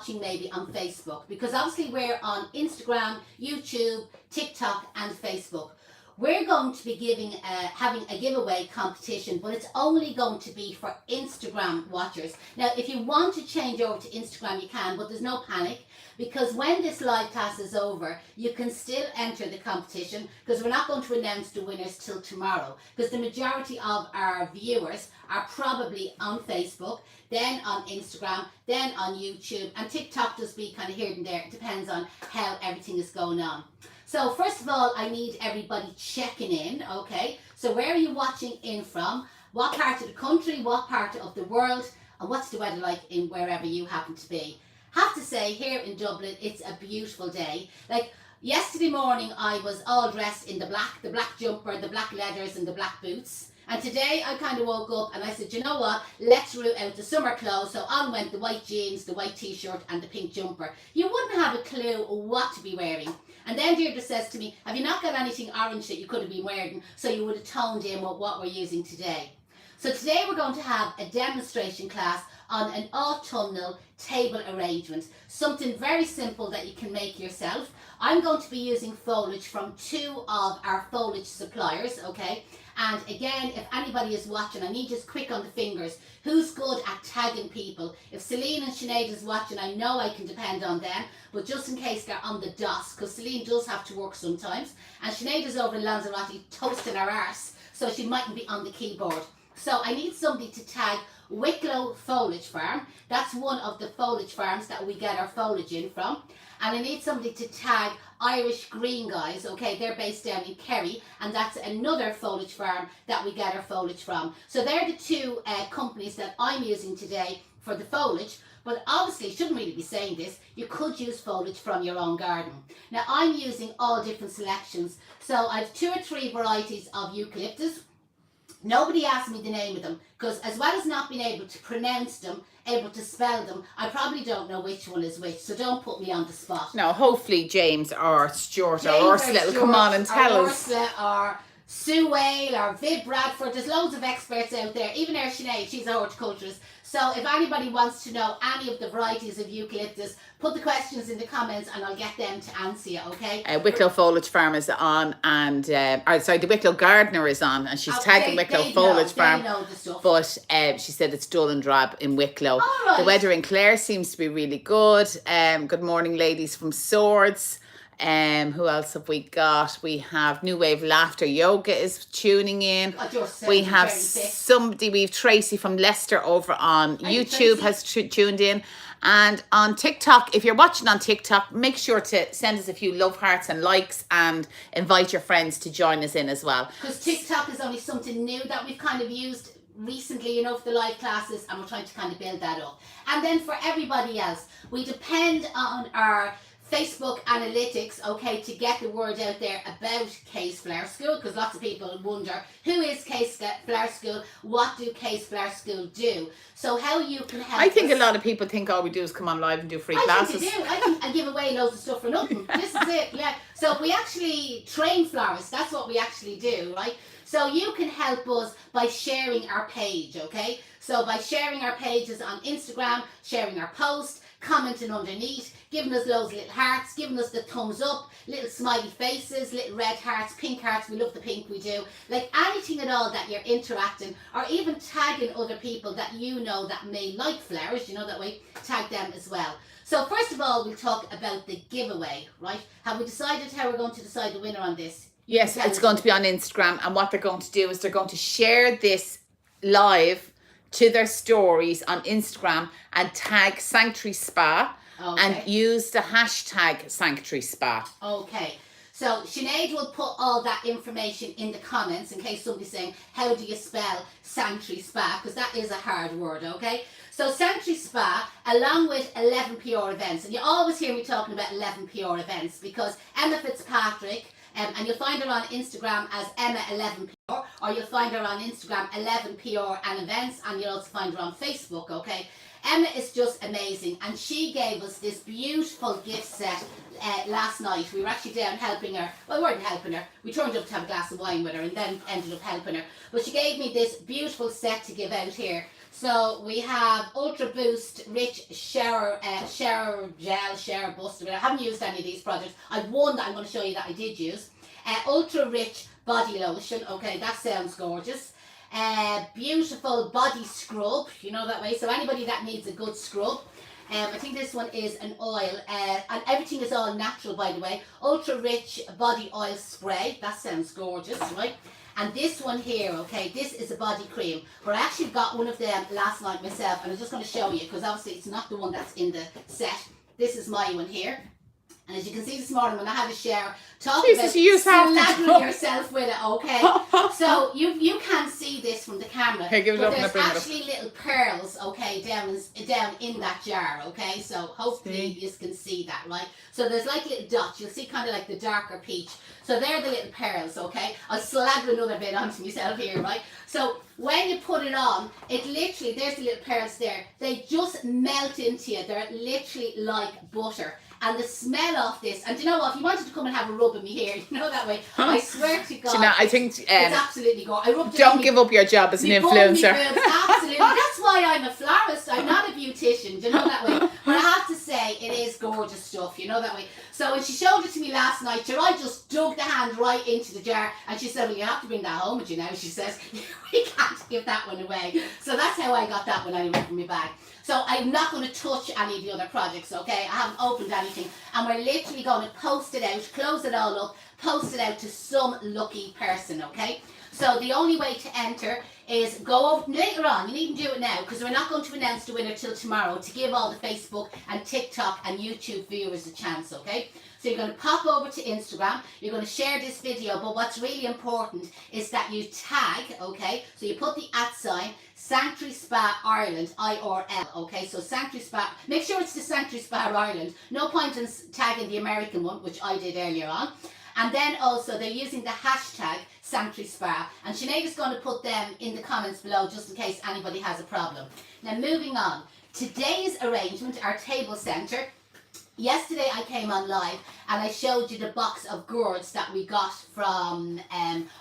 watching maybe on Facebook, because obviously we're on Instagram, YouTube, TikTok and Facebook. We're going to be having a giveaway competition, but it's only going to be for Instagram watchers. Now, if you want to change over to Instagram, you can, but there's no panic, because when this live class is over, you can still enter the competition, because we're not going to announce the winners till tomorrow, because the majority of our viewers are probably on Facebook, then on Instagram, then on YouTube, and TikTok just be kind of here and there. It depends on how everything is going on. So first of all, I need everybody checking in, okay? So where are you watching in from? What part of the country, what part of the world, and what's the weather like in wherever you happen to be? Have to say, here in Dublin, it's a beautiful day. Like yesterday morning, I was all dressed in the black jumper, the black leathers and the black boots. And today I kind of woke up and I said, you know what, let's root out the summer clothes. So on went the white jeans, the white t-shirt and the pink jumper. You wouldn't have a clue what to be wearing. And then Deirdre says to me, have you not got anything orange that you could have been wearing, so you would have toned in with what we're using today? So today we're going to have a demonstration class on an autumnal table arrangement. Something very simple that you can make yourself. I'm going to be using foliage from 2 of our foliage suppliers, okay? And again, if anybody is watching, I need just quick on the fingers. Who's good at tagging people? If Celine and Sinead is watching, I know I can depend on them, but just in case they're on the dot, because Celine does have to work sometimes, and Sinead is over in Lanzarote toasting her arse, so she mightn't be on the keyboard. So I need somebody to tag Wicklow Foliage Farm. That's one of the foliage farms that we get our foliage in from. And I need somebody to tag Irish Green Guys, okay? They're based down in Kerry, and that's another foliage farm that we get our foliage from. So they're the 2 companies that I'm using today for the foliage. But obviously, shouldn't really be saying this, you could use foliage from your own garden. Now, I'm using all different selections. So I've 2 or 3 varieties of eucalyptus. Nobody asked me the name of them, because as well as not being able to pronounce them, able to spell them, I probably don't know which one is which, so don't put me on the spot. No, hopefully James or Stuart or Ursula will come on and tell us. Ursula or Sue Whale or Viv Bradford, there's loads of experts out there, even our Sinead, she's a horticulturist. So if anybody wants to know any of the varieties of eucalyptus, put the questions in the comments and I'll get them to answer you, okay? Wicklow Foliage Farm is on, and the Wicklow Gardener is on, and she's tagging Wicklow Foliage Farm. They know the stuff. But she said it's dull and drab in Wicklow. Right. The weather in Clare seems to be really good. Good morning, ladies from Swords. Who else have we got? We have New Wave Laughter Yoga is tuning in. We have somebody, we've Tracy from Leicester over on YouTube has tuned in. And on TikTok, if you're watching on TikTok, make sure to send us a few love hearts and likes and invite your friends to join us in as well. Because TikTok is only something new that we've kind of used recently, you know, for the live classes, and we're trying to kind of build that up. And then for everybody else, we depend on our Facebook analytics, okay, to get the word out there about Case Flower School, because lots of people wonder, who is Case Flower School? What do Case Flower School do? So how you can help I think a lot of people think all we do is come on live and do free classes. I think they do. I think I give away loads of stuff for nothing. This is it, yeah. So we actually train florists. That's what we actually do, right? So you can help us by sharing our page, okay? So by sharing our pages on Instagram, sharing our post, commenting underneath, giving us loads of little hearts, giving us the thumbs up, little smiley faces, little red hearts, pink hearts, we love the pink, we do. Like anything at all that you're interacting, or even tagging other people that you know that may like flowers, you know, that way, tag them as well. So first of all, we'll talk about the giveaway, right? Have we decided how we're going to decide the winner on this? Yes, it's going to be on Instagram, and what they're going to do is they're going to share this live to their stories on Instagram and tag Sanctuary Spa, and use the hashtag Sanctuary Spa. Okay. So Sinead will put all that information in the comments in case somebody's saying, how do you spell Sanctuary Spa? Because that is a hard word, okay? So Sanctuary Spa, along with 11PR events, and you always hear me talking about 11PR events, because Emma Fitzpatrick, and you'll find her on Instagram as Emma11PR, or you'll find her on Instagram 11PR and events, and you'll also find her on Facebook, okay? Emma is just amazing, and she gave us this beautiful gift set last night. We were actually down helping her. Well, we weren't helping her. We turned up to have a glass of wine with her and then ended up helping her. But she gave me this beautiful set to give out here. So we have Ultra Boost Rich Shower Gel, Shower Buster. I haven't used any of these products. I've one that I'm going to show you that I did use. Ultra Rich Body Lotion. Okay, that sounds gorgeous. Beautiful body scrub, you know that way. So anybody that needs a good scrub. I think this one is an oil, and everything is all natural, by the way. Ultra Rich Body Oil Spray. That sounds gorgeous, right? And this one here, okay, this is a body cream. But I actually got one of them last night myself, and I'm just going to show you, because obviously it's not the one that's in the set. This is my one here. And as you can see this morning when I had a shower, talking about slathering yourself with it, okay? So you can't see this from the camera, hey, give it but up, there's actually little pearls, okay, down in that jar, okay? So hopefully you can see that, right? So there's like little dots. You'll see kind of like the darker peach. So they're the little pearls, okay? I'll slather another bit onto myself here, right? So when you put it on, it literally, there's the little pearls there. They just melt into you. They're literally like butter. And the smell of this, and do you know what? If you wanted to come and have a rub of me here, you know that way. I swear to God, I think it's absolutely gorgeous. Don't give up your job as an influencer. Absolutely, that's why I'm a florist. I'm not a beautician. Do you know that way? But I have to say, it is gorgeous stuff. You know that way. So when she showed it to me last night, I just dug the hand right into the jar, and she said, "Well, you have to bring that home with you now." She says, "We can't give that one away." So that's how I got that one anyway from my bag. So I'm not going to touch any of the other projects, okay? I haven't opened anything. And we're literally going to post it out, close it all up, post it out to some lucky person, okay? So the only way to enter is go over later on. You needn't do it now, because we're not going to announce the winner till tomorrow, to give all the Facebook and TikTok and YouTube viewers a chance, okay? So you're going to pop over to Instagram, you're going to share this video, but what's really important is that you tag, okay? So you put the @ Sanctuary Spa Ireland, IRL, okay? So Sanctuary Spa, make sure it's the Sanctuary Spa Ireland. No point in tagging the American one, which I did earlier on. And then also they're using the hashtag Sanctuary Spa. And Sinead is going to put them in the comments below just in case anybody has a problem. Now moving on. Today's arrangement, our table centre. Yesterday I came on live and I showed you the box of gourds that we got from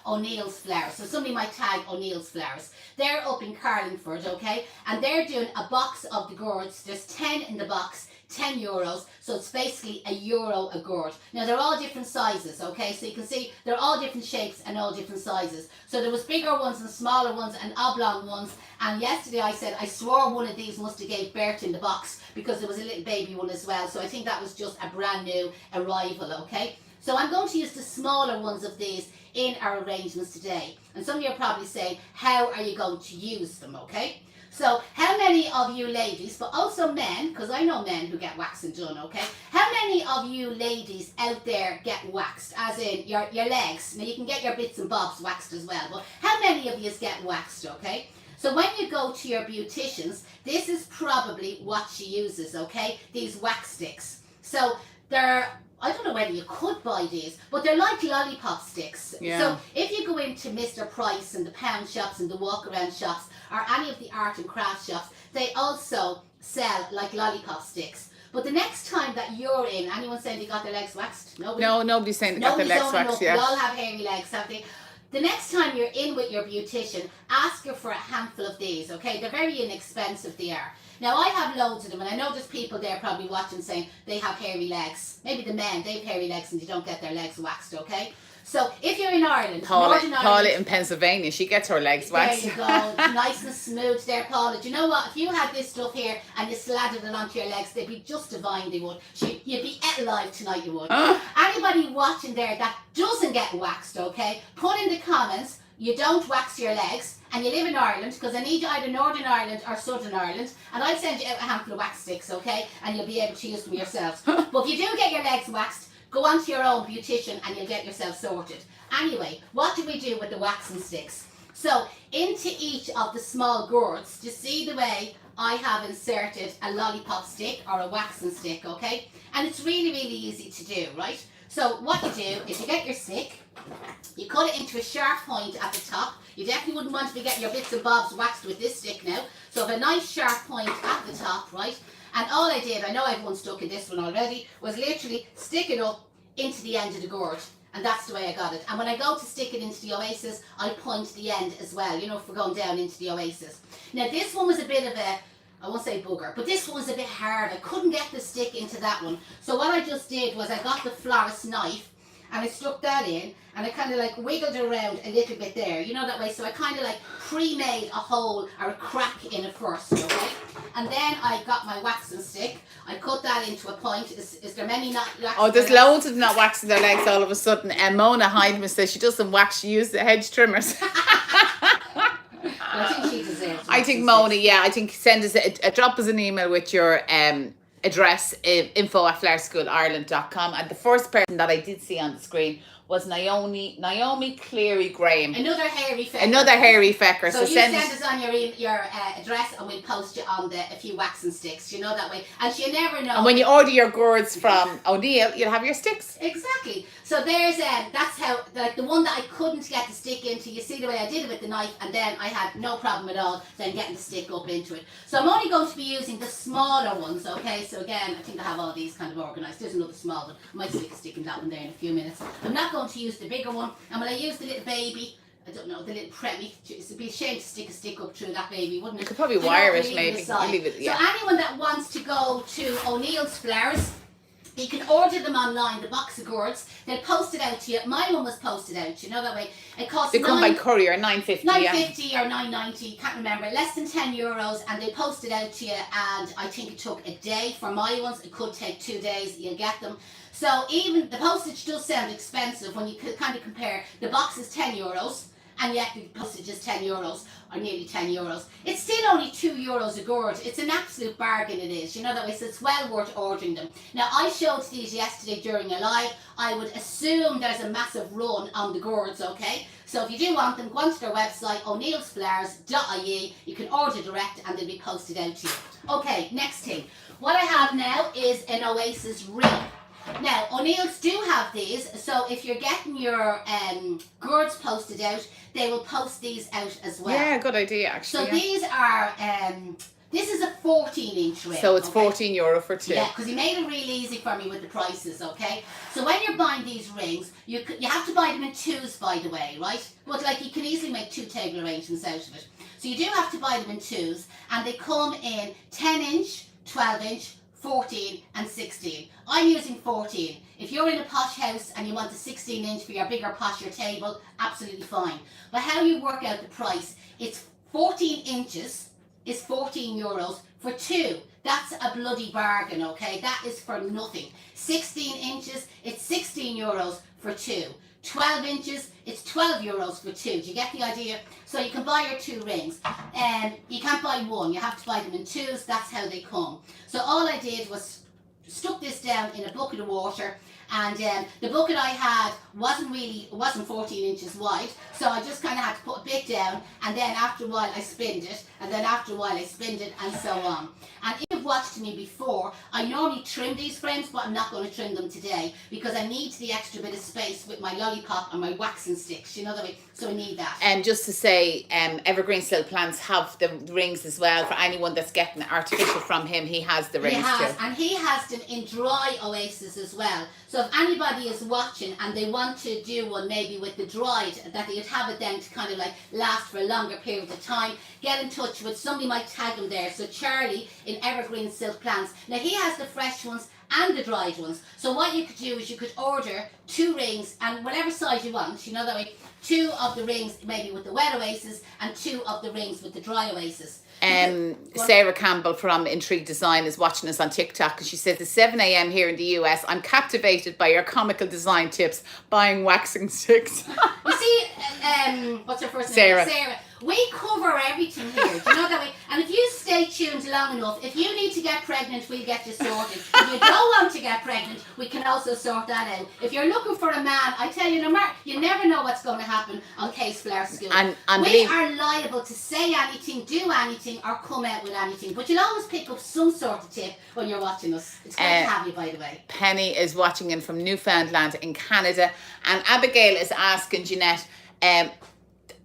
O'Neill's Flowers. So somebody might tag O'Neill's Flowers. They're up in Carlingford, okay? And they're doing a box of the gourds. There's 10 in the box, €10. So it's basically €1 a gourd. Now they're all different sizes, okay? So you can see they're all different shapes and all different sizes. So there was bigger ones and smaller ones and oblong ones. And yesterday I said I swore one of these must have gave birth in the box, because there was a little baby one as well. So I think that was just a brand new arrival, okay? So I'm going to use the smaller ones of these in our arrangements today. And some of you are probably saying, how are you going to use them, okay? So how many of you ladies, but also men, because I know men who get waxing done, okay? How many of you ladies out there get waxed, as in your legs? Now you can get your bits and bobs waxed as well, but how many of you get waxed, okay? So when you go to your beauticians, this is probably what she uses, okay? These wax sticks. So they're, I don't know whether you could buy these, but they're like lollipop sticks. Yeah. So if you go into Mr. Price and the pound shops and the walk-around shops, or any of the art and craft shops, they also sell like lollipop sticks. But the next time that you're in, anyone saying they got their legs waxed? Nobody? No, nobody's saying they got their legs waxed yet. They all have hairy legs, have they? The next time you're in with your beautician, ask her for a handful of these, okay? They're very inexpensive, they are. Now, I have loads of them, and I know there's people there probably watching saying they have hairy legs. Maybe the men, they have hairy legs and they don't get their legs waxed, okay? So, if you're in Ireland, Paula in Pennsylvania, she gets her legs waxed. There you go, nice and smooth there, Paula. Do you know what? If you had this stuff here and you slathered it onto your legs, they'd be just divine, they would. You'd be ate alive tonight, you would. Anybody watching there that doesn't get waxed, okay, put in the comments, you don't wax your legs, and you live in Ireland, because I need either Northern Ireland or Southern Ireland, and I'll send you out a handful of wax sticks, okay, and you'll be able to use them yourselves. But if you do get your legs waxed, go on to your own beautician and you'll get yourself sorted. Anyway, what do we do with the waxing sticks? So, into each of the small gourds, you see the way I have inserted a lollipop stick or a waxing stick, okay? And it's really, really easy to do, right? So, what you do is you get your stick, you cut it into a sharp point at the top. You definitely wouldn't want to be getting your bits and bobs waxed with this stick now. So, have a nice sharp point at the top, right? And all I did, I know I've one stuck in this one already, was literally stick it up into the end of the gourd. And that's the way I got it. And when I go to stick it into the Oasis, I point the end as well, you know, for going down into the Oasis. Now this one was a bit of a, I won't say booger, but this one was a bit hard. I couldn't get the stick into that one. So what I just did was I got the florist knife and I stuck that in and I kind of like wiggled around a little bit there, you know, that way. So I kind of like pre-made a hole or a crack in it first, okay? And then I got my waxing stick. I cut that into a point. Is there many not waxing? Oh, there's loads of not waxing their legs all of a sudden. And Mona Heidemann says she doesn't wax, she uses the hedge trimmers. I think she deserves it. I think Mona, yeah, I think send us drop us an email with your address, info@flowerschoolireland.com. And the first person that I did see on the screen was Naomi Cleary Graham. Another hairy fecker. So you send us on your address and we'll post you on a few waxing sticks, you know, that way. And you never know. And when you order your gourds from O'Neill, you'll have your sticks. Exactly. So there's that's how, like the one that I couldn't get the stick into, you see the way I did it with the knife, and then I had no problem at all then getting the stick up into it. So I'm only going to be using the smaller ones, okay? So again, I think I have all these kind of organised. There's another small one. I might stick a stick in that one there in a few minutes. I'm not going to use the bigger one. And when I use the little baby, I don't know, the little Premi, it'd be a shame to stick a stick up through that baby, wouldn't it? You could probably wire it maybe. Leave it, yeah. So anyone that wants to go to O'Neill's Flowers, you can order them online, the box of gourds. They'll post it out to you. My one was posted out, you know, that way. It costs they come by courier, $9.50. $9.50 or $9.90, can't remember. Less than €10, and they post it out to you. And I think it took a day for my ones. It could take 2 days. You'll get them. So even the postage does sound expensive when you kind of compare. The box is €10. And yet the postage is €10 or nearly €10. It's still only €2 a gourd. It's an absolute bargain, it is. You know that way, so it's well worth ordering them. Now I showed these yesterday during a live. I would assume there's a massive run on the gourds, okay? So if you do want them, go onto their website, o'neillsflowers.ie. You can order direct and they'll be posted out to you. Okay, next thing. What I have now is an Oasis ring. Now, O'Neill's do have these, so if you're getting your gourds posted out, they will post these out as well. Yeah, good idea, actually. So these are, this is a 14-inch ring. So it's €14 for two. Yeah, because he made it real easy for me with the prices, okay? So when you're buying these rings, you have to buy them in twos, by the way, right? But like you can easily make 2 table arrangements out of it. So you do have to buy them in twos, and they come in 10-inch, 12-inch, 14 and 16. I'm using 14. If you're in a posh house and you want a 16-inch for your bigger, posher table, absolutely fine. But how you work out the price, it's 14 inches is €14 for 2. That's a bloody bargain, okay? That is for nothing. 16 inches, it's €16 for 2. 12 inches, it's €12 for 2. Do you get the idea? So you can buy your 2 rings. You can't buy one, you have to buy them in twos. That's how they come. So all I did was stuck this down in a bucket of water, and the bucket I had wasn't 14 inches wide, so I just kind of had to put a bit down, and then after a while I spinned it, and then after a while I spinned it, and so on. And if you've watched me before, I normally trim these frames, but I'm not going to trim them today because I need the extra bit of space with my lollipop and my waxing sticks, you know the way, so I need that. And just to say, Evergreen Still Plants have the rings as well. For anyone that's getting artificial from him, he has the rings too. And he has them in dry Oasis as well. So if anybody is watching and they want to do one maybe with the dried, that they'd have it then to kind of like last for a longer period of time, get in touch with somebody, might tag him there. So Charlie in Evergreen Silk Plants. Now he has the fresh ones and the dried ones. So what you could do is you could order 2 rings and whatever size you want, you know that way, 2 of the rings maybe with the wet Oasis and 2 of the rings with the dry Oasis. Sarah Campbell from Intrigue Design is watching us on TikTok, and she says it's 7 a.m. here in the US. I'm captivated by your comical design tips, buying waxing sticks. You see, what's her first name? Sarah. We cover everything here, do you know that way? And if you stay tuned long enough, if you need to get pregnant, we'll get you sorted. If you don't want to get pregnant, we can also sort that out. If you're looking for a man, I tell you, no matter, you never know what's going to happen on Case Flower School. And we are liable to say anything, do anything, or come out with anything. But you'll always pick up some sort of tip when you're watching us. It's great to have you, by the way. Penny is watching in from Newfoundland in Canada. And Abigail is asking Jeanette,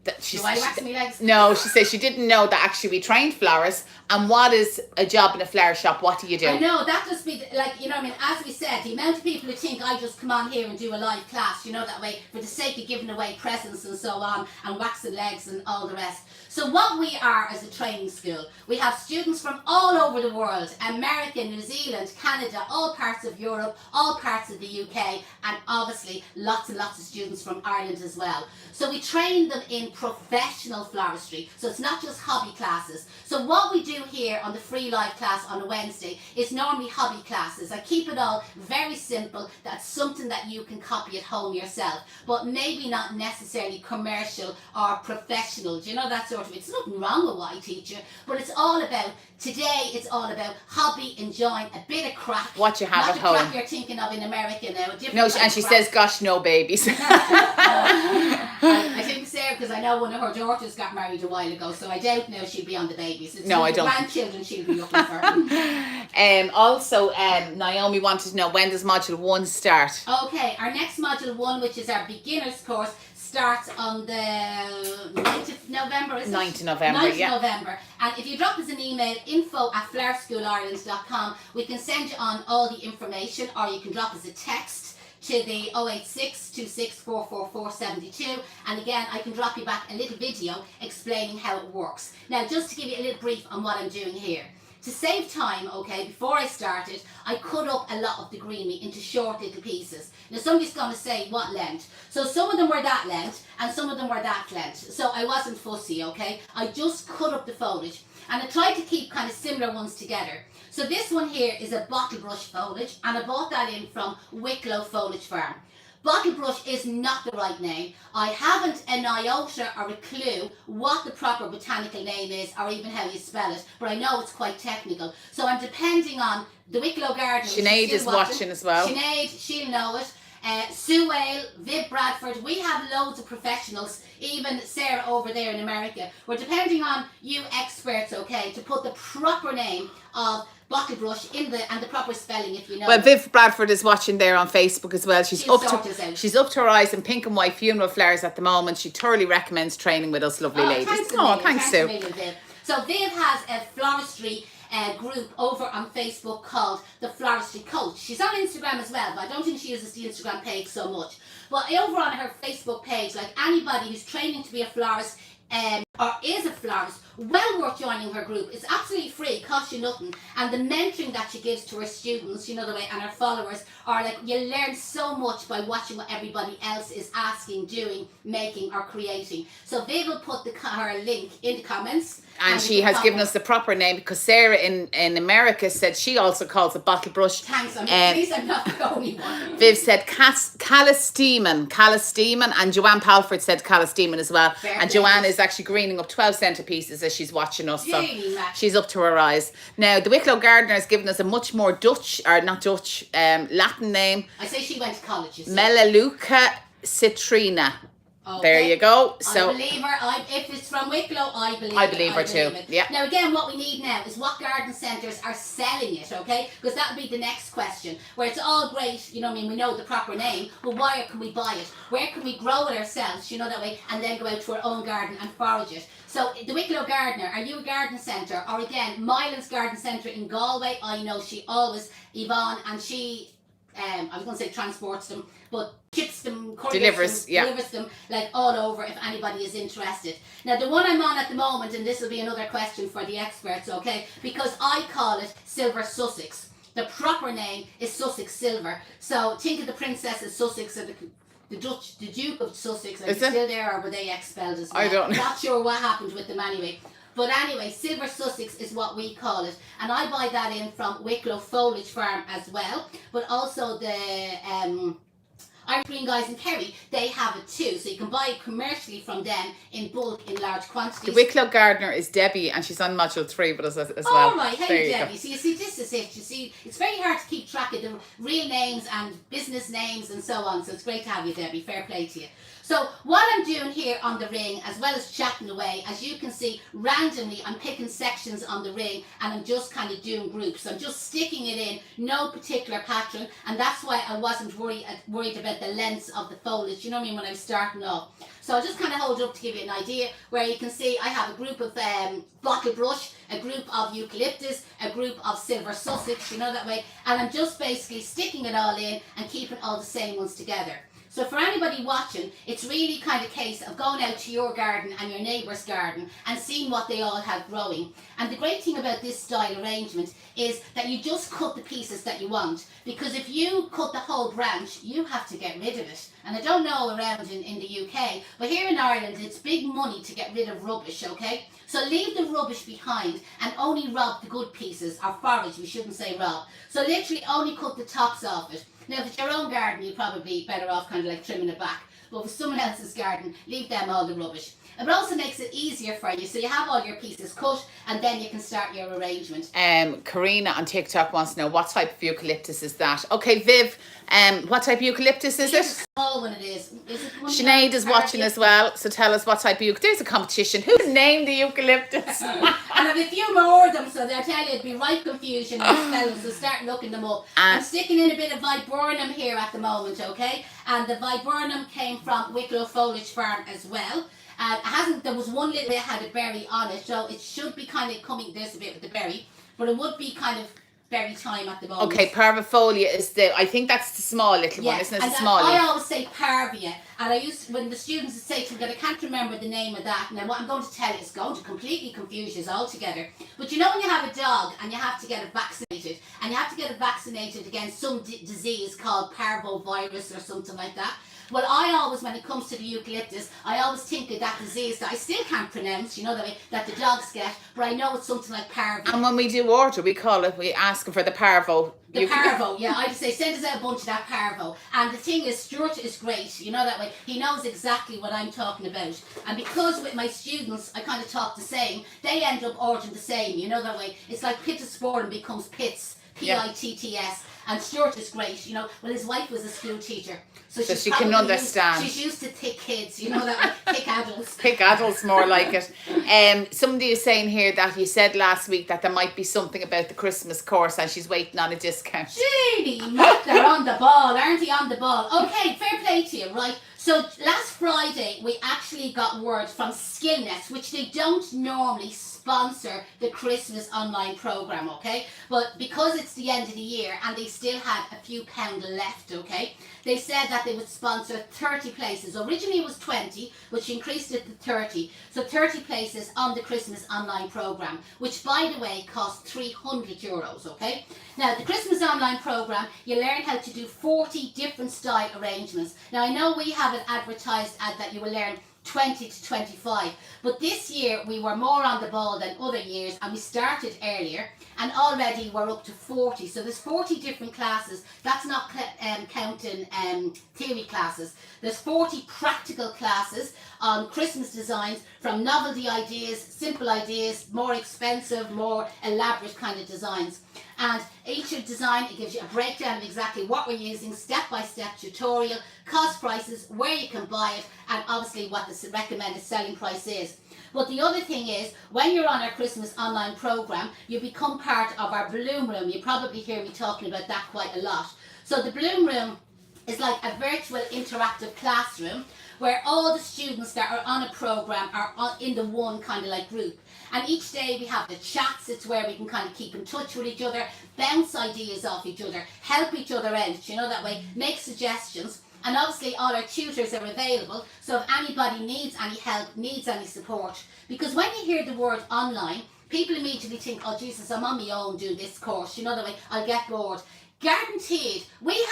do I wax my legs? No, she says she didn't know that actually we trained flowers And what is a job in a flower shop? What do you do? I know, that just be like, you know what I mean, as we said, the amount of people who think I just come on here and do a live class, you know, that way, for the sake of giving away presents and so on, and waxing legs and all the rest. So what we are as a training school, we have students from all over the world, America, New Zealand, Canada, all parts of Europe, all parts of the UK, and obviously lots and lots of students from Ireland as well. So we train them in professional floristry, so it's not just hobby classes. So what we do here on the free live class on a Wednesday is normally hobby classes. I keep it all very simple. That's something that you can copy at home yourself, but maybe not necessarily commercial or professional. Do you know, that sort of, it's nothing wrong with what I teach you, but it's all about, today it's all about hobby, enjoying a bit of crack. What you have not at home. Not the crack you're thinking of in America now. No, and she says, gosh, no babies. I think Sarah, because I know one of her daughters got married a while ago, so I doubt now she'll be on the babies. It's no, I don't. Grandchildren she'll be looking for. Also, Naomi wanted to know, when does module 1 start? Okay, our next module 1, which is our beginners course, starts on the 9th of November, is it? 9th of November, 9th yeah. of November. And if you drop us an email, info@flowerschoolisland.com, we can send you on all the information, or you can drop us a text to the 086 2644472, and again I can drop you back a little video explaining how it works. Now, just to give you a little brief on what I'm doing here. To save time, okay, before I started, I cut up a lot of the greenery into short little pieces. Now, somebody's going to say, what length? So some of them were that length, and some of them were that length. So I wasn't fussy, okay? I just cut up the foliage, and I tried to keep kind of similar ones together. So this one here is a bottle brush foliage, and I bought that in from Wicklow Foliage Farm. Bottle brush is not the right name. I haven't an iota or a clue what the proper botanical name is, or even how you spell it, but I know it's quite technical. So I'm depending on the Wicklow gardener. Sinead is watching as well. Sinead, she'll know it. Sue Whale, Viv Bradford, we have loads of professionals, even Sarah over there in America. We're depending on you experts, okay, to put the proper name of bottle brush in and the proper spelling, if you know. Well, Viv Bradford is watching there on Facebook as well. She's up to her eyes in pink and white funeral flowers at the moment. She thoroughly recommends training with us lovely ladies. Thanks Sue. Viv. So Viv has a floristry group over on Facebook called the Floristry Coach. She's on Instagram as well, but I don't think she uses the Instagram page so much. But over on her Facebook page, like anybody who's training to be a florist or is a florist, well worth joining her group. It's absolutely free, costs you nothing, and the mentoring that she gives to her students, you know, the way, and her followers, are like, you learn so much by watching what everybody else is asking, doing, making or creating. So Viv will put her link in the comments. And she has given us the proper name, because Sarah in America said she also calls it bottle brush. Thanks, at least I'm not the only one. Viv said calistemen, and Joanne Palford said calistemen as well. And Joanne is actually greening up 12 centerpieces as she's watching us. So she's up to her eyes. Now, the Wicklow gardener has given us a much more Latin name. I say she went to college, you see. Melaleuca citrina. Okay. There you go. So I believe her. If it's from Wicklow, I believe her too. Yeah. Now again, what we need now is what garden centres are selling it, okay? Because that would be the next question. Where it's all great, you know what I mean, we know the proper name, but where can we buy it? Where can we grow it ourselves, you know, that way, and then go out to our own garden and forage it? So the Wicklow gardener, are you a garden centre? Or again, Mylan's Garden Centre in Galway, I know she always, Yvonne, and she, I was going to say transports them, but ships them, delivers them like all over if anybody is interested. Now the one I'm on at the moment, and this will be another question for the experts, okay, because I call it Silver Sussex. The proper name is Sussex Silver. So think of the Princess of Sussex or the Duke of Sussex. Are they still there, or were they expelled as well? I don't know. Not sure what happened with them anyway. But anyway, Silver Sussex is what we call it. And I buy that in from Wicklow Foliage Farm as well. But also the Irish Green guys in Kerry, they have it too. So you can buy it commercially from them in bulk, in large quantities. The Wicklow gardener is Debbie, and she's on module 3 with us as well. All right, hey Debbie. So you see, this is it. You see, it's very hard to keep track of the real names and business names and so on. So it's great to have you, Debbie. Fair play to you. So what I'm doing here on the ring, as well as chatting away, as you can see, randomly I'm picking sections on the ring and I'm just kind of doing groups. I'm just sticking it in, no particular pattern, and that's why I wasn't worried about the lengths of the foliage, you know what I mean, when I was starting off. So I'll just kind of hold it up to give you an idea, where you can see I have a group of bottle brush, a group of eucalyptus, a group of silver Sussex, you know that way, and I'm just basically sticking it all in and keeping all the same ones together. So for anybody watching, it's really kind of a case of going out to your garden and your neighbour's garden and seeing what they all have growing. And the great thing about this style arrangement is that you just cut the pieces that you want, because if you cut the whole branch, you have to get rid of it. And I don't know around in the UK, but here in Ireland it's big money to get rid of rubbish, okay? So leave the rubbish behind and only rob the good pieces, or forage, we shouldn't say rob. So literally only cut the tops off it. Now if it's your own garden, you're probably better off kind of like trimming it back. But if it's someone else's garden, leave them all the rubbish. It also makes it easier for you, so you have all your pieces cut and then you can start your arrangement. Karina on TikTok wants to know what type of eucalyptus is that. Okay, Viv, what type of eucalyptus is it? It's a small one, it is. Is it one? Sinead is watching as well, so tell us what type of eucalyptus. There's a competition. Who's named the eucalyptus? And I have a few more of them, so they'll tell you it'd be right confusion with spelling, so start looking them up. I'm sticking in a bit of viburnum here at the moment, okay? And the viburnum came from Wicklow Foliage Farm as well. There was one little bit that had a berry on it, so it should be kind of coming, there's a bit with the berry, but it would be kind of berry time at the moment. Okay, parvifolia is I think that's the small little one, isn't it? The small I always say parvia, and when the students say to me that I can't remember the name of that, now what I'm going to tell you is going to completely confuse you altogether. But you know when you have a dog and you have to get it vaccinated, and you have to get it vaccinated against some disease called parvovirus or something like that? Well, I always, when it comes to the eucalyptus, I always think of that disease that I still can't pronounce, you know, that the dogs get, but I know it's something like parvo. And when we do order, we ask for the parvo. The parvo, yeah, I'd say send us out a bunch of that parvo. And the thing is, Stuart is great, you know that way. He knows exactly what I'm talking about. And because with my students, I kind of talk the same, they end up ordering the same, you know that way. It's like Pittosporum becomes Pitts, Pitts. And Stuart is great, you know. Well, his wife was a school teacher. So she can understand. She's used to thick kids, you know, that thick adults. Thick adults, more like it. Somebody is saying here that you said last week that there might be something about the Christmas course and she's waiting on a discount. Really? They're on the ball, aren't they on the ball? Okay, fair play to you, right? So last Friday, we actually got word from Skillnet, which they don't normally sponsor the Christmas online program, okay? But because it's the end of the year and they still had a few pounds left, okay? They said that they would sponsor 30 places. Originally it was 20, which increased it to 30. So 30 places on the Christmas online program, which by the way cost €300, okay? Now the Christmas online program, you learn how to do 40 different style arrangements. Now I know we have it advertised as that you will learn 20 to 25, but this year we were more on the ball than other years and we started earlier, and already we're up to 40. So there's 40 different classes. That's not counting theory classes. There's 40 practical classes on Christmas designs, from novelty ideas, simple ideas, more expensive, more elaborate kind of designs. And each design, it gives you a breakdown of exactly what we're using, step-by-step tutorial, cost prices, where you can buy it, and obviously what the recommended selling price is. But the other thing is, when you're on our Christmas online program, you become part of our Bloom Room. You probably hear me talking about that quite a lot. So the Bloom Room is like a virtual interactive classroom where all the students that are on a program are in the one kind of like group. And each day we have the chats. It's where we can kind of keep in touch with each other, bounce ideas off each other, help each other out, you know, that way, make suggestions. And obviously all our tutors are available, so if anybody needs any help, needs any support. Because when you hear the word online, people immediately think, oh Jesus, I'm on my own doing this course, you know, that way, I'll get bored. Guaranteed, we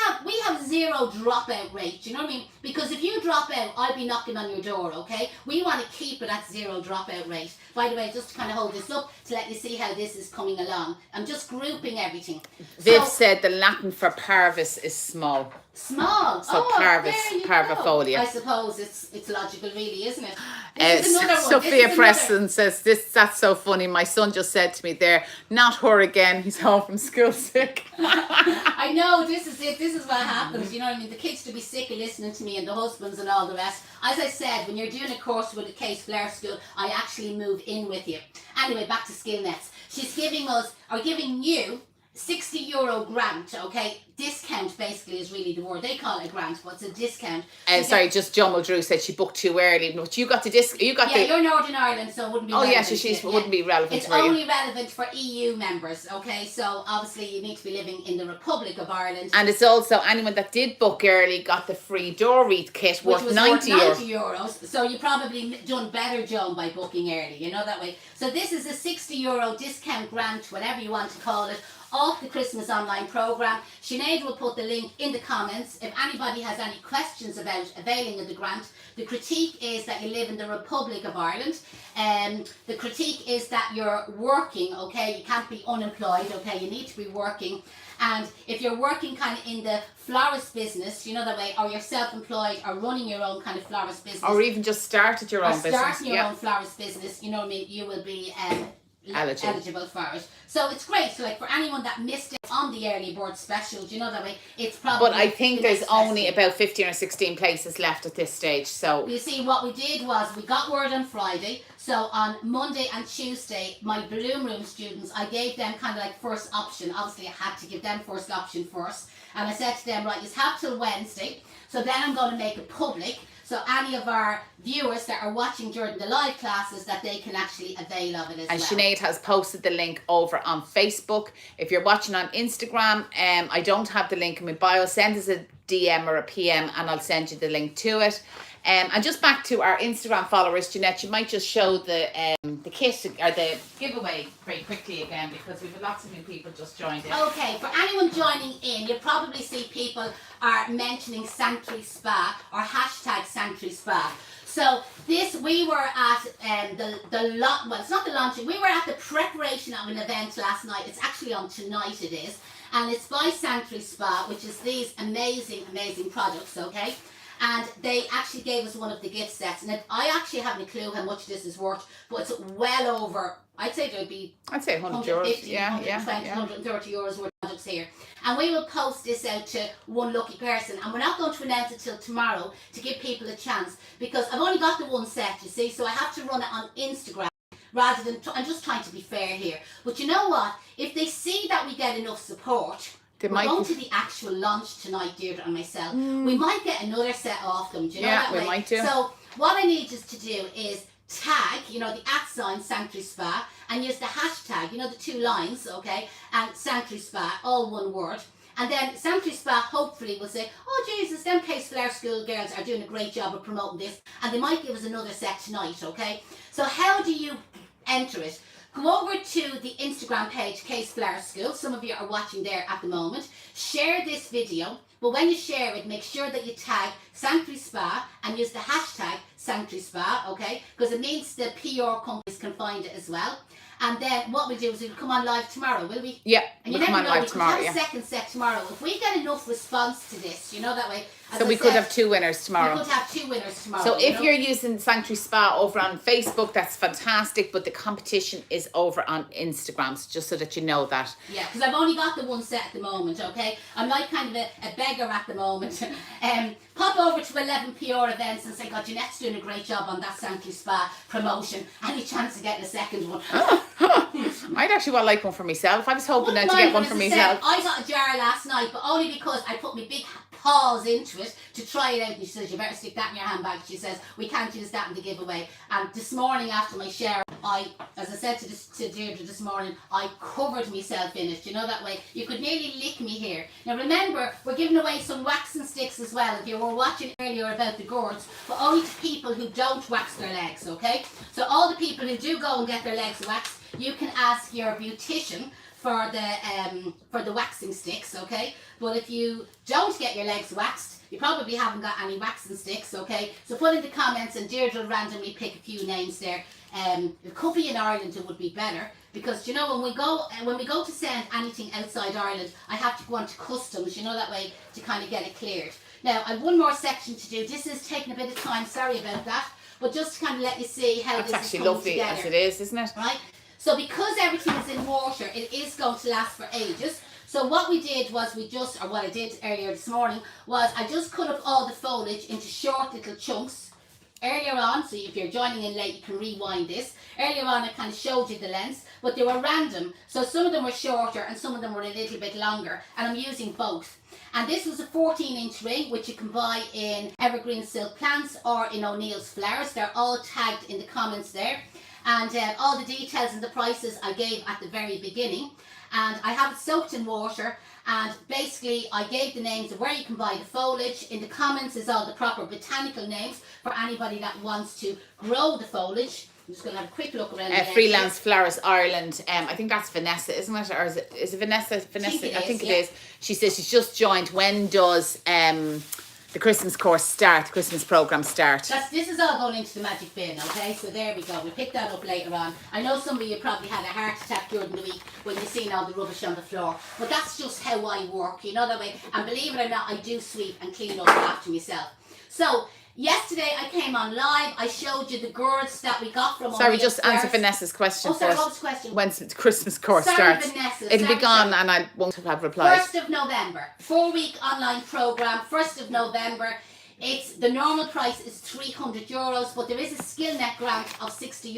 have zero dropout rate, you know what I mean? Because if you drop out, I'll be knocking on your door, okay? We want to keep it at zero dropout rate. By the way, just to kind of hold this up to let you see how this is coming along. I'm just grouping everything. Viv said the Latin for parvis is small. Small. So parvis, parvifolia. I suppose it's logical, really, isn't it? This is another one. Sophia Preston says that's so funny. My son just said to me there, not her again. He's home from school sick. I know, this is it. This is what happens. you know what I mean? The kids to be sick of listening to me and the husbands and all the rest. As I said, when you're doing a course with a Case Flower School, I actually move in with you. Anyway, back to Skill Nets. She's giving us, or giving you, €60 grant, okay? Discount basically is really the word. They call it a grant, but it's a discount. Sorry, just John Muldrew said she booked too early, but you got the you're Northern Ireland, so it wouldn't be relevant. Yeah, so she wouldn't be relevant it's for you. It's only relevant for EU members, okay? So obviously you need to be living in the Republic of Ireland. And it's also anyone that did book early got the free door wreath kit worth €90. So you probably done better, Joan, by booking early, you know, that way. So this is a €60 discount grant, whatever you want to call it, off the Christmas online programme. Sinead will put the link in the comments. If anybody has any questions about availing of the grant, the critique is that you live in the Republic of Ireland. The critique is that you're working, okay? You can't be unemployed, okay? You need to be working. And if you're working kind of in the florist business, you know that way, or you're self-employed or running your own kind of florist business. Or even just started your own business. Starting your own florist business, you know what I mean? You will be eligible for it. So it's great. So like for anyone that missed it on the early bird special, do you know that way? It's probably. But I think there's only about 15 or 16 places left at this stage. So you see, what we did was we got word on Friday. So on Monday and Tuesday, my Bloom Room students, I gave them kind of like first option. Obviously, I had to give them first option first, and I said to them, right, you have till Wednesday. So then I'm going to make it public. So any of our viewers that are watching during the live classes, that they can actually avail of it as well. And Sinead has posted the link over on Facebook. If you're watching on Instagram, I don't have the link in my bio. Send us a DM or a PM and I'll send you the link to it. And just back to our Instagram followers, Jeanette, you might just show the kit or the giveaway very quickly again, because we've lots of new people just joined in. Okay, for anyone joining in, you'll probably see people are mentioning Sanctuary Spa or hashtag Sanctuary Spa. So this, we were at it's not the launching, we were at the preparation of an event last night. It's actually on tonight, it is. And it's by Sanctuary Spa, which is these amazing, amazing products, okay? And they actually gave us one of the gift sets. And I actually haven't a clue how much this is worth, but it's well over, I'd say there'd be €100. 150, Yeah, 120, yeah. €130 worth of products here. And we will post this out to one lucky person. And we're not going to announce it till tomorrow to give people a chance, because I've only got the one set, you see, so I have to run it on Instagram rather than, I'm just trying to be fair here. But you know what? If they see that we get enough support, we're going to the actual launch tonight, Deirdre and myself. We might get another set off them. Do you know that we way? might do. So what I need us to do is tag, you know, the @ Sanctuary Spa, and use the hashtag, you know, the 2 lines, okay, and Sanctuary Spa, all one word. And then Sanctuary Spa hopefully will say, oh Jesus, them Case Flower School girls are doing a great job of promoting this, and they might give us another set tonight, okay? So how do you enter it? Go over to the Instagram page, Case Flower School. Some of you are watching there at the moment. Share this video, but when you share it, make sure that you tag Sanctuary Spa and use the hashtag Sanctuary Spa, okay? Because it means the PR companies can find it as well. And then what we'll do is we'll come on live tomorrow, will we? Yeah, and you we'll never come on live tomorrow. We could have a second set tomorrow. If we get enough response to this, you know, that way. So we could have 2 winners tomorrow. We could have 2 winners tomorrow. So if you're using Sanctuary Spa over on Facebook, that's fantastic. But the competition is over on Instagram, so just so that you know that. Yeah, because I've only got the one set at the moment, okay? I'm like kind of a beggar at the moment. Pop over to 11 PR events and say, God, Jeanette's doing a great job on that Sanctuary Spa promotion. Any chance of getting a second one? I'd actually want like one for myself. I was hoping then to get one for myself. I got a jar last night, but only because I put my big paws into it to try it out. And she says, you better stick that in your handbag. She says, we can't use that in the giveaway. And this morning after my shower, as I said to Deirdre this morning, I covered myself in it. You know, that way you could nearly lick me here. Now remember, we're giving away some waxing sticks as well. If you were watching earlier about the gourds, but only to people who don't wax their legs, okay? So all the people who do go and get their legs waxed, you can ask your beautician for the waxing sticks, okay? But if you don't get your legs waxed, you probably haven't got any waxing sticks, okay? So put in the comments and Deirdre will randomly pick a few names there. It could be in Ireland, it would be better, because you know, when we go to send anything outside Ireland, I have to go on to customs, you know, that way, to kind of get it cleared. Now I have one more section to do. This is taking a bit of time, sorry about that, but just to kind of let you see how this is coming together. That's actually lovely as it is, isn't it? Right? So because everything is in water, it is going to last for ages. So what we did was or what I did earlier this morning was I just cut up all the foliage into short little chunks. Earlier on, so if you're joining in late, you can rewind this. Earlier on, I kind of showed you the lengths, but they were random. So some of them were shorter and some of them were a little bit longer, and I'm using both. And this was a 14-inch ring, which you can buy in Evergreen Silk Plants or in O'Neill's Flowers. They're all tagged in the comments there. And all the details and the prices I gave at the very beginning. And I have it soaked in water, and basically I gave the names of where you can buy the foliage. In the comments is all the proper botanical names for anybody that wants to grow the foliage. I'm just going to have a quick look around. Freelance Flowers Ireland. I think that's Vanessa, isn't it? Or is it Vanessa? Vanessa, I think it is. She says she's just joined. When does the Christmas course start? The Christmas program start? This is all going into the magic bin, okay? So there we go. We'll pick that up later on. I know some of you probably had a heart attack during the week when you've seen all the rubbish on the floor, but that's just how I work, you know that way. And believe it or not, I do sweep and clean up after myself. So yesterday I came on live. I showed you the gourds that we got from. Sorry, just answer Vanessa's question first. What was the question? When's the Christmas course starts? Vanessa. It'll be gone and I won't have replied. 1st of November. 4-week online program. 1st of November. It's the normal price is €300, but there is a SkillNet grant of €60.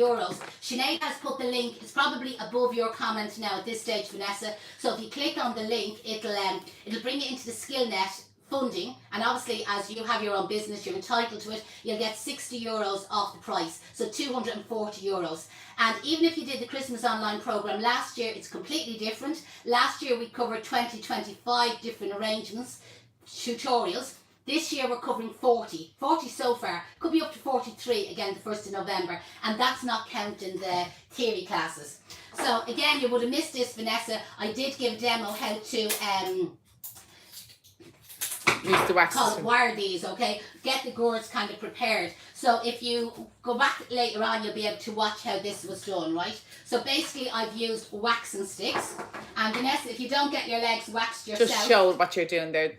Sinead has put the link. It's probably above your comment now at this stage, Vanessa. So if you click on the link, it'll bring you into the SkillNet funding, and obviously as you have your own business you're entitled to it. You'll get €60 off the price, so €240. And even if you did the Christmas online program last year, it's completely different. Last year we covered 25 different arrangements, tutorials. This year we're covering 40 so far, could be up to 43 again the 1st of November, and that's not counting the theory classes. So again, you would have missed this, Vanessa. I did give a demo how to use the wax. Wire these, okay? Get the gourds kind of prepared. So if you go back later on, you'll be able to watch how this was done, right? So basically I've used waxing sticks. And Vanessa, if you don't get your legs waxed yourself. Just show what you're doing there.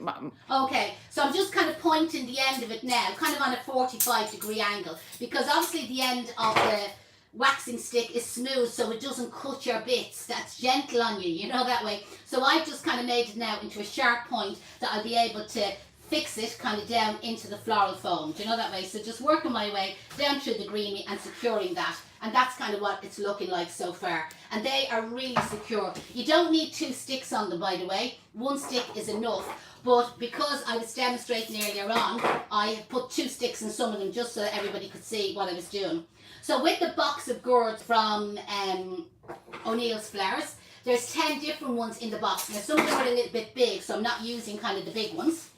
Okay, so I'm just kind of pointing the end of it now, kind of on a 45-degree angle. Because obviously the end of the waxing stick is smooth, so it doesn't cut your bits. That's gentle on you, you know that way. So I've just kind of made it now into a sharp point that I'll be able to fix it kind of down into the floral foam. Do you know that way? So just working my way down through the greenery and securing that. And that's kind of what it's looking like so far. And they are really secure. You don't need 2 sticks on them, by the way. 1 stick is enough. But because I was demonstrating earlier on, I put 2 sticks in some of them just so that everybody could see what I was doing. So with the box of gourds from O'Neill's Flowers, there's 10 different ones in the box. Now some of them are a little bit big, so I'm not using kind of the big ones.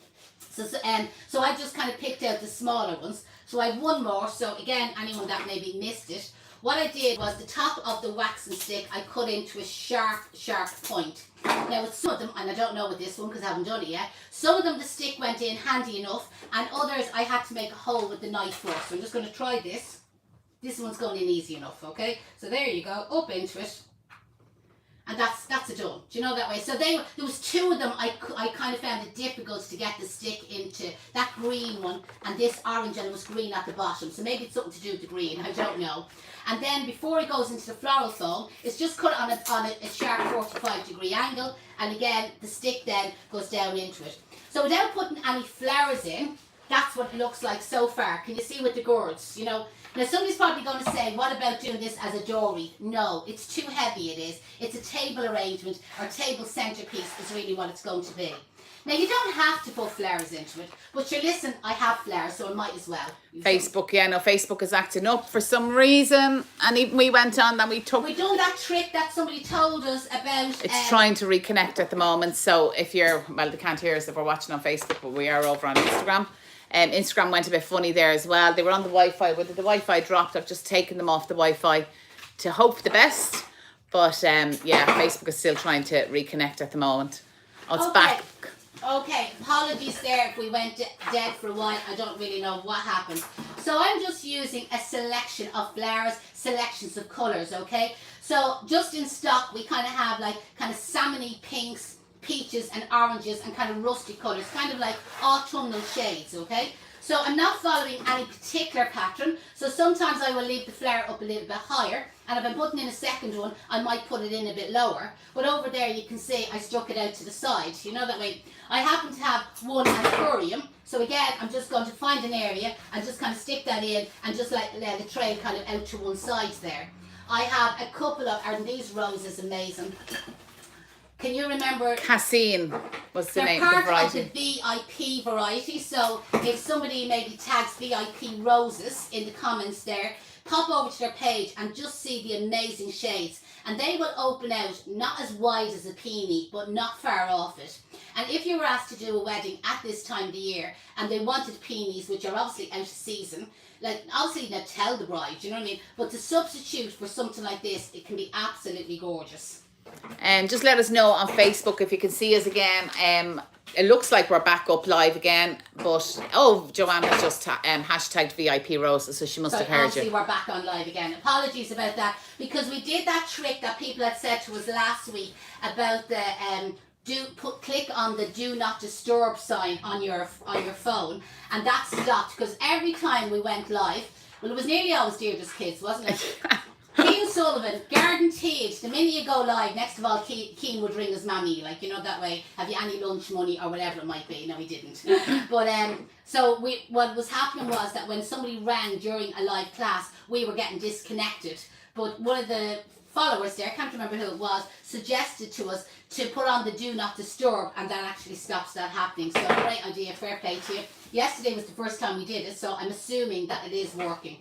So I just kind of picked out the smaller ones. So I have 1 more. So again, anyone that maybe missed it, what I did was the top of the waxing stick I cut into a sharp point. Now with some of them, and I don't know with this one because I haven't done it yet, some of them the stick went in handy enough, and others I had to make a hole with the knife for. So I'm just going to try this. This one's going in easy enough, okay? So there you go, up into it. And that's it done. Do you know that way? So there was 2 of them I kind of found it difficult to get the stick into. That green one and this orange, and it was green at the bottom. So maybe it's something to do with the green, I don't know. And then before it goes into the floral foam, it's just cut on a sharp 45-degree angle. And again, the stick then goes down into it. So without putting any flowers in, that's what it looks like so far. Can you see with the gourds, you know? Now somebody's probably going to say, what about doing this as a dory? No, it's too heavy it is. It's a table arrangement, or table centerpiece is really what it's going to be. Now you don't have to put flowers into it, but you listen, I have flowers, so I might as well. Facebook, yeah, no, Facebook is acting up for some reason, and even we went on and we done that trick that somebody told us about. It's trying to reconnect at the moment, so if you're, well, they can't hear us if we're watching on Facebook, but we are over on Instagram. Instagram went a bit funny there as well. They were on the Wi-Fi. Whether the Wi-Fi dropped, I've just taken them off the Wi-Fi to hope the best. But yeah, Facebook is still trying to reconnect at the moment. Oh, it's back. Okay, apologies there if we went dead for a while. I don't really know what happened. So I'm just using a selection of flowers, selections of colours, okay? So just in stock, we kind of have like kind of salmony pinks, peaches and oranges and kind of rusty colours, kind of like autumnal shades, okay? So I'm not following any particular pattern. So sometimes I will leave the flower up a little bit higher, and if I'm putting in a second one, I might put it in a bit lower. But over there you can see I stuck it out to the side, you know, that way. I happen to have one anthurium. So again, I'm just going to find an area and just kind of stick that in and just let the trail kind of out to one side there. I have a couple of, and these roses amazing. Can you remember? Cassine was the name of the They're part variety. of the VIP variety. So if somebody maybe tags VIP roses in the comments there, pop over to their page and just see the amazing shades. And they will open out not as wide as a peony, but not far off it. And if you were asked to do a wedding at this time of the year and they wanted peonies, which are obviously out of season, like obviously not tell the bride, you know what I mean? But to substitute for something like this, it can be absolutely gorgeous. And just let us know on Facebook if you can see us again. It looks like we're back up live again, but Joanne has just hashtagged VIP roses, so she must have heard obviously you. We're back on live again. Apologies about that, because we did that trick that people had said to us last week about the click on the do not disturb sign on your phone, and that stopped because every time we went live, well, it was nearly always Deirdre's kids, wasn't it? Keane Sullivan, guaranteed, the minute you go live, next of all, Keane would ring his mammy, like, you know, that way, have you any lunch money or whatever it might be. No, he didn't. But so what was happening was that when somebody rang during a live class, we were getting disconnected. But one of the followers there, I can't remember who it was, suggested to us to put on the do not disturb, and that actually stops that happening. So great idea, fair play to you. Yesterday was the first time we did it, so I'm assuming that it is working.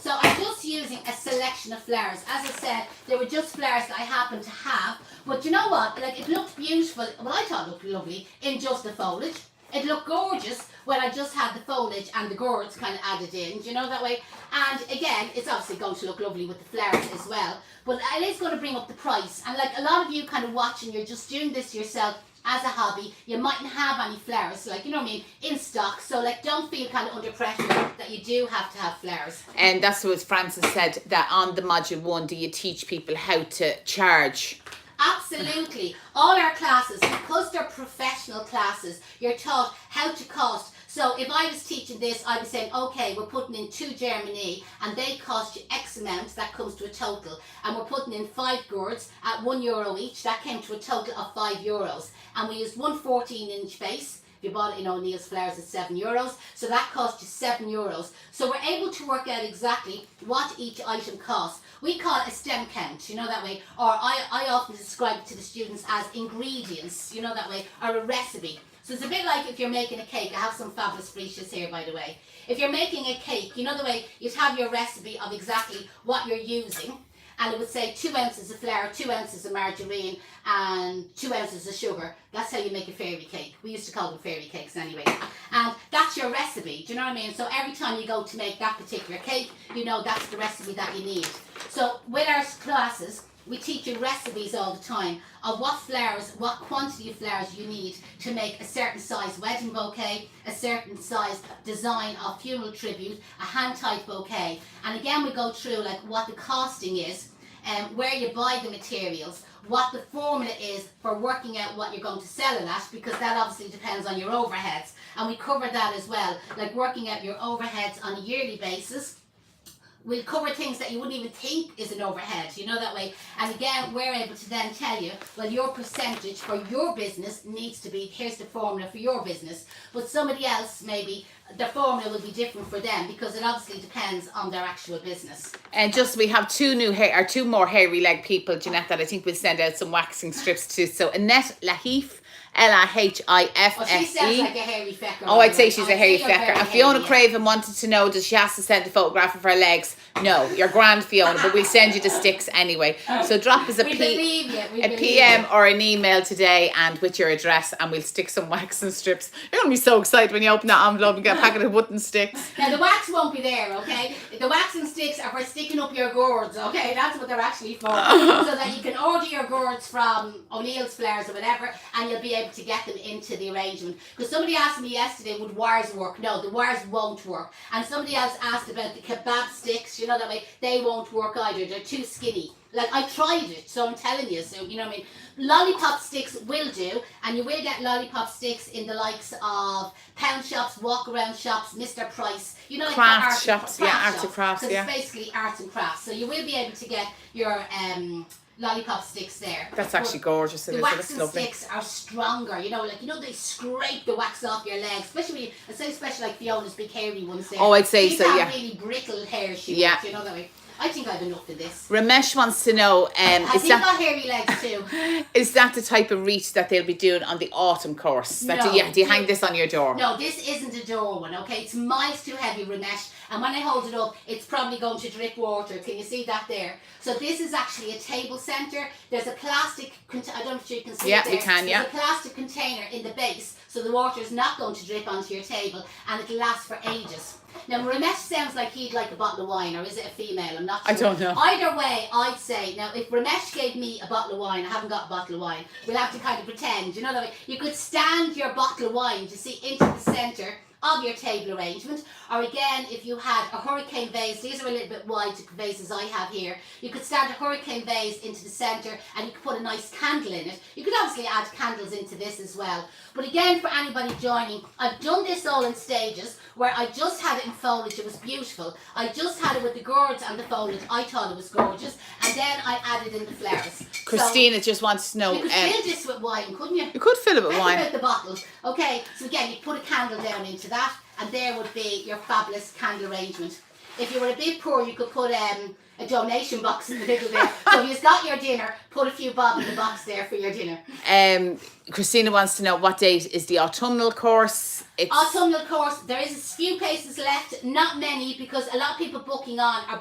So I'm just using a selection of flowers. As I said, they were just flowers that I happened to have. But you know what? Like, it looked beautiful. Well, I thought it looked lovely in just the foliage. It looked gorgeous when I just had the foliage and the gourds kind of added in, do you know, that way? And again, it's obviously going to look lovely with the flowers as well. But it is going to bring up the price. And like a lot of you kind of watching, you're just doing this yourself as a hobby. You mightn't have any flowers, like, you know what I mean, in stock. So like, don't feel kind of under pressure that you do have to have flowers. And that's what Francis said, that on the module 1, do you teach people how to charge? Absolutely. All our classes, because they're professional classes, you're taught how to cost. So if I was teaching this, I'd be saying, okay, we're putting in 2 Germany and they cost you X amount, that comes to a total. And we're putting in 5 gourds at €1 each, that came to a total of €5. And we used one 14-inch base. If you bought it in O'Neill's Flowers, it's €7. So that cost you €7. So we're able to work out exactly what each item costs. We call it a stem count, you know, that way. Or I often describe it to the students as ingredients, you know, that way, or a recipe. So it's a bit like if you're making a cake. I have some fabulous freesias here, by the way. If you're making a cake, you know the way, you'd have your recipe of exactly what you're using. And it would say 2 ounces of flour, 2 ounces of margarine, and 2 ounces of sugar. That's how you make a fairy cake. We used to call them fairy cakes anyway. And that's your recipe, do you know what I mean? So every time you go to make that particular cake, you know that's the recipe that you need. So with our classes, we teach you recipes all the time of what flowers, what quantity of flowers you need to make a certain size wedding bouquet, a certain size design of funeral tribute, a hand-tied bouquet. And again, we go through like what the costing is, where you buy the materials, what the formula is for working out what you're going to sell it at, because that obviously depends on your overheads. And we cover that as well, like working out your overheads on a yearly basis. We'll cover things that you wouldn't even think is an overhead, you know, that way. And again, we're able to then tell you, well, your percentage for your business needs to be, here's the formula for your business. But somebody else, maybe, the formula will be different for them, because it obviously depends on their actual business. And just, we have 2 more hairy leg people, Jeanette, that I think we'll send out some waxing strips to. So Annette Lahif, Lahifse. Oh, she sounds like a hairy fecker. Oh, I'd say she's a hairy fecker. And Fiona Craven wanted to know, does she have to send the photograph of her legs? No, you're grand, Fiona, but we'll send you the sticks anyway. So drop us a PM or an email today and with your address, and we'll stick some waxing strips. You're going to be so excited when you open that envelope and get a packet of wooden sticks. Now, the wax won't be there, okay? The waxing sticks are for sticking up your gourds, okay? That's what they're actually for. So that you can order your gourds from O'Neill's Flowers or whatever, and you'll be able to get them into the arrangement. Because somebody asked me yesterday, would wires work? No, the wires won't work. And somebody else asked about the kebab sticks, you you know that way, they won't work either. They're too skinny. Like, I tried it, so I'm telling you. So, you know what I mean? Lollipop sticks will do, and you will get lollipop sticks in the likes of pound shops, walk around shops, Mr. Price, you know, like craft shops, arts and crafts, because it's basically arts and crafts. So you will be able to get your lollipop sticks there. That's actually gorgeous. The waxing sticks are stronger, you know, like, you know, they scrape the wax off your legs, especially when I say especially like Fiona's big hairy ones there. Oh, I'd say so, yeah. Really brittle hair she yeah. you know that way. I think I've enough of this. Ramesh wants to know, has he got hairy legs too? Is that the type of wreath that they'll be doing on the autumn course? No. Do you hang this on your door? No, this isn't a door one, okay? It's miles too heavy, Ramesh. And when I hold it up, it's probably going to drip water. Can you see that there? So this is actually a table centre. There's a plastic, I don't know if you can see it there. Yeah, we can, yeah. There's a plastic container in the base, so the water is not going to drip onto your table, and it'll last for ages. Now, Ramesh sounds like he'd like a bottle of wine, or is it a female? I'm not sure. I don't know. Either way, I'd say, now, if Ramesh gave me a bottle of wine, I haven't got a bottle of wine, we'll have to kind of pretend, you know that way. You could stand your bottle of wine, you see, into the centre of your table arrangement, or again, if you had a hurricane vase, these are a little bit wide, the vases I have here, you could stand a hurricane vase into the centre and you could put a nice candle in it. You could obviously add candles into this as well, but again, for anybody joining, I've done this all in stages, where I just had it in foliage, it was beautiful. I just had it with the gourds and the foliage, I thought it was gorgeous, and then I added in the flowers. Christina just wants to know, you could fill this with wine, couldn't you? You could fill it with wine. About the bottle. Okay, so again, you put a candle down into that, and there would be your fabulous candle arrangement. If you were a bit poor, you could put a donation box in the middle there. So if you've got your dinner, put a few bob in the box there for your dinner. Christina wants to know, what date is the autumnal course? Autumnal course, there is a few places left, not many, because a lot of people are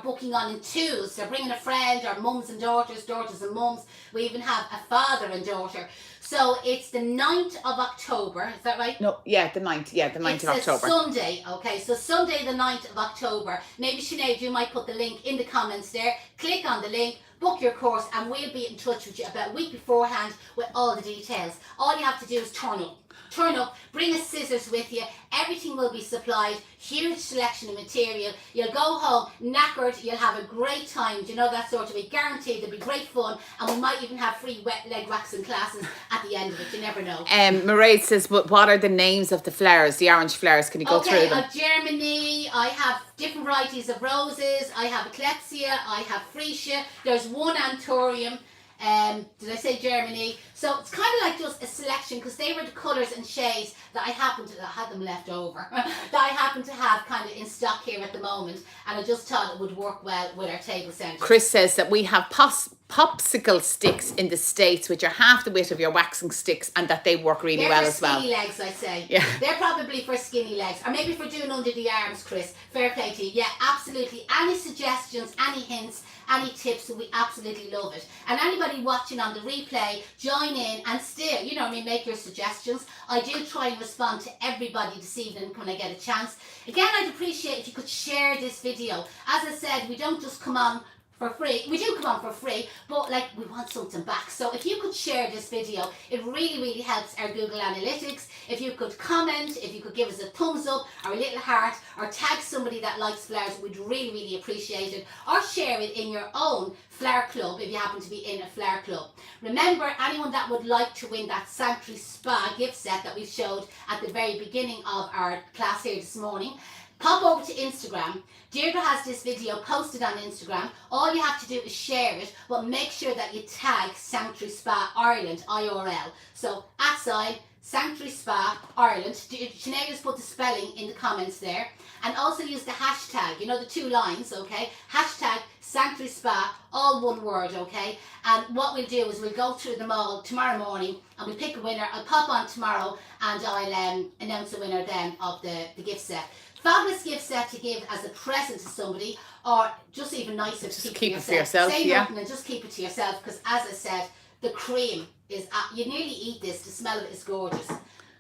booking on in twos. They're bringing a friend, or mums and daughters, daughters and mums. We even have a father and daughter. So it's the 9th of October, is that right? No, yeah, the 9th, the 9th of October. It's a Sunday, okay, so Sunday the 9th of October. Maybe Sinead, you might put the link in the comments there. Click on the link, book your course, and we'll be in touch with you about a week beforehand with all the details. All you have to do is turn up. Turn up, bring a scissors with you, everything will be supplied, huge selection of material, you'll go home knackered, you'll have a great time, do you know, that sort of way, guaranteed there'll be great fun, and we might even have free wet leg waxing classes at the end of it, you never know. Mairead says, but what are the names of the flowers, the orange flowers, can you go through them? Germany, I have different varieties of roses, I have Eclipsia, I have Freesia, there's one Anthurium. Did I say Germany? So it's kind of like just a selection, because they were the colours and shades that I had them left over, that I happen to have kind of in stock here at the moment, and I just thought it would work well with our table centre. Chris says that we have popsicle sticks in the States, which are half the width of your waxing sticks, and that they work really well as well. They're for skinny legs, I'd say. Yeah. They're probably for skinny legs, or maybe for doing under the arms, Chris. Fair play to you. Yeah, absolutely. Any suggestions, any hints, any tips, we absolutely love it. And anybody watching on the replay, join in and still, you know what I mean, make your suggestions. I do try and respond to everybody this evening when I get a chance. Again, I'd appreciate if you could share this video. As I said, we don't just come on for free. We do come on for free, but like, we want something back. So if you could share this video, it really, really helps our Google Analytics. If you could comment, if you could give us a thumbs up or a little heart, or tag somebody that likes flowers, we'd really, really appreciate it. Or share it in your own flower club if you happen to be in a flower club. Remember, anyone that would like to win that Sanctuary Spa gift set that we showed at the very beginning of our class here this morning, pop over to Instagram. Deirdre has this video posted on Instagram. All you have to do is share it, but make sure that you tag Sanctuary Spa Ireland, IRL. So, @ Sanctuary Spa Ireland. Sinead has put the spelling in the comments there. And also use the hashtag, you know, the 2 lines, okay? Hashtag Sanctuary Spa, all one word, okay? And what we'll do is we'll go through them all tomorrow morning, and we'll pick a winner. I'll pop on tomorrow, and I'll announce the winner then of the gift set. Fabulous gift set to give as a present to somebody, or just even nicer to keep it for yourself. Say nothing and just keep it to yourself, because as I said, the cream is, you nearly eat this, the smell of it is gorgeous.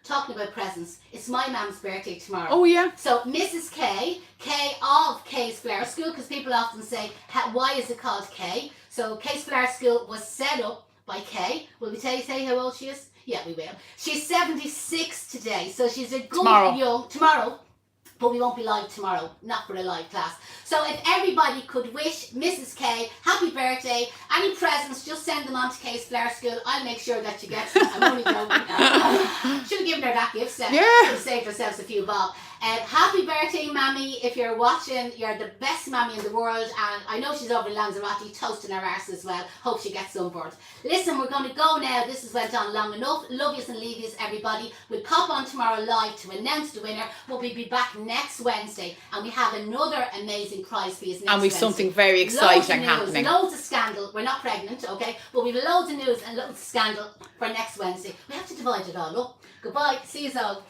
Talking about presents, it's my mum's birthday tomorrow. Oh yeah. So Mrs. K of K's Flower School, because people often say, why is it called K? So K's Flower School was set up by K. Will we say how old she is? Yeah, we will. She's 76 today, so she's a good tomorrow. but we won't be live tomorrow, not for a live class. So if everybody could wish Mrs. K happy birthday, any presents, just send them on to K's Flower School. I'll make sure that you get some. I'm only joking. Should have given her that gift set. Yeah. Should have saved ourselves a few bob. Happy birthday, Mammy. If you're watching, you're the best Mammy in the world, and I know she's over in Lanzarote toasting her arse as well. Hope she gets sunburned. Listen, we're going to go now. This has went on long enough. Love yous and leave yous, everybody. We'll pop on tomorrow live to announce the winner, but we'll be back next Wednesday, and we have another amazing prize for you next Wednesday. And we've something very exciting happening. Loads of scandal. We're not pregnant, okay? But we've loads of news and loads of scandal for next Wednesday. We have to divide it all up. Goodbye. See you all.